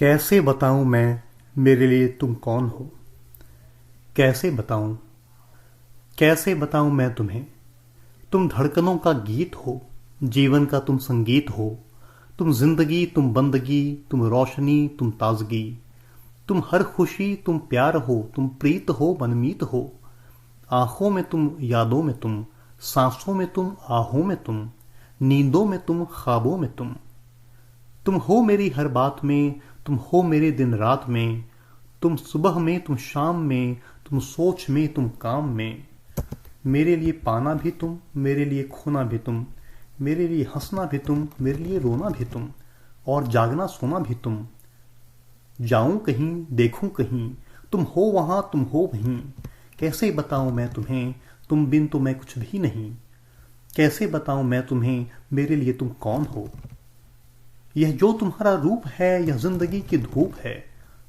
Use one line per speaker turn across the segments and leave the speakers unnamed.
कैसे बताऊं मैं मेरे लिए तुम कौन हो। कैसे बताऊं मैं तुम्हें। तुम धड़कनों का गीत हो, जीवन का तुम संगीत हो। तुम जिंदगी, तुम बंदगी, तुम रोशनी, तुम ताजगी। तुम हर खुशी, तुम प्यार हो, तुम प्रीत हो, मनमीत हो। आंखों में तुम, यादों में तुम, सांसों में तुम, आहों में तुम, नींदों में तुम, ख्वाबों में तुम हो मेरी हर बात में। तुम हो मेरे दिन रात में। तुम सुबह में, तुम शाम में, तुम सोच में, तुम काम में। मेरे लिए पाना भी तुम, मेरे लिए खोना भी तुम। मेरे लिए हंसना भी तुम, मेरे लिए रोना भी तुम। और जागना सोना भी तुम। जाऊं कहीं, देखूं कहीं, तुम हो वहां, तुम हो वहीं। कैसे बताऊं मैं तुम्हें, तुम बिन तो मैं कुछ भी नहीं। कैसे बताऊं मैं तुम्हें, मेरे लिए तुम कौन हो। यह जो तुम्हारा रूप है, यह जिंदगी की धूप है।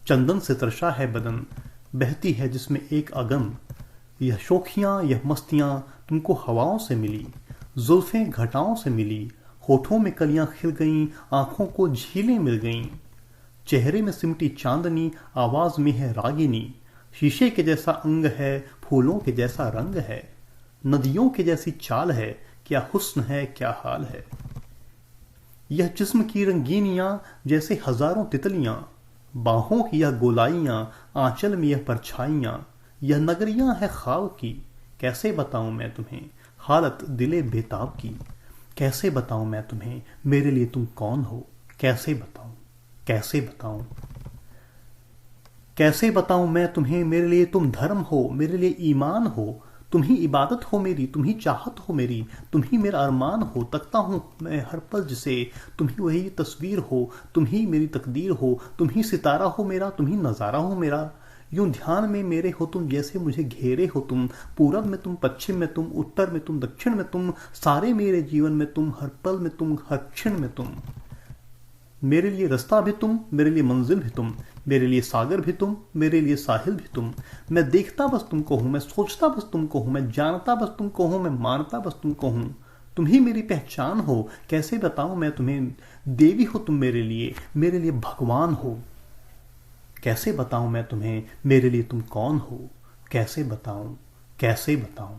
चंदन से तरशा है बदन, बहती है जिसमें एक अगन। यह शोखियां, यह मस्तियां तुमको हवाओं से मिली। जुल्फें घटाओं से मिली, होठों में कलियां खिल गईं, आंखों को झीलें मिल गईं। चेहरे में सिमटी चांदनी, आवाज में है रागिनी। शीशे के जैसा अंग है, फूलों के जैसा रंग है। नदियों के जैसी चाल है, क्या हुस्न है, क्या हाल है। यह जिस्म की रंगीनियां जैसे हजारों तितलियां। बाहों की यह गोलाइयां, आंचल में यह परछाइयां। यह नगरियां है ख्वाब की, कैसे बताऊं मैं तुम्हें, हालत दिले बेताब की। कैसे बताऊं मैं तुम्हें, मेरे लिए तुम कौन हो। कैसे बताऊं, कैसे बताऊं। कैसे बताऊं मैं तुम्हें, मेरे लिए तुम धर्म हो, मेरे लिए ईमान हो। तुम ही इबादत हो मेरी, तुम ही चाहत हो मेरी। तुम ही मेरा अरमान हो, तकता हूं मैं हर पल जिसे। तुम ही वही तस्वीर हो, तुम ही मेरी तकदीर हो। तुम ही सितारा हो मेरा, तुम ही नजारा हो मेरा। यूं ध्यान में मेरे हो तुम, जैसे मुझे घेरे हो तुम। पूरब में तुम, पश्चिम में तुम, उत्तर में तुम, दक्षिण में तुम। सारे मेरे जीवन में तुम, हर पल में तुम, हर क्षण में तुम। मेरे लिए रास्ता भी तुम, मेरे लिए मंजिल भी तुम। मेरे लिए सागर भी तुम, मेरे लिए साहिल भी तुम। मैं देखता बस तुमको हूं, मैं सोचता बस तुमको हूं, मैं जानता बस तुमको हूं, मैं मानता बस तुमको हूं। तुम ही मेरी पहचान हो, कैसे बताऊं मैं तुम्हें। देवी हो तुम मेरे लिए भगवान हो। कैसे बताऊं मैं तुम्हें, मेरे लिए तुम कौन हो। कैसे बताऊं, कैसे बताऊं।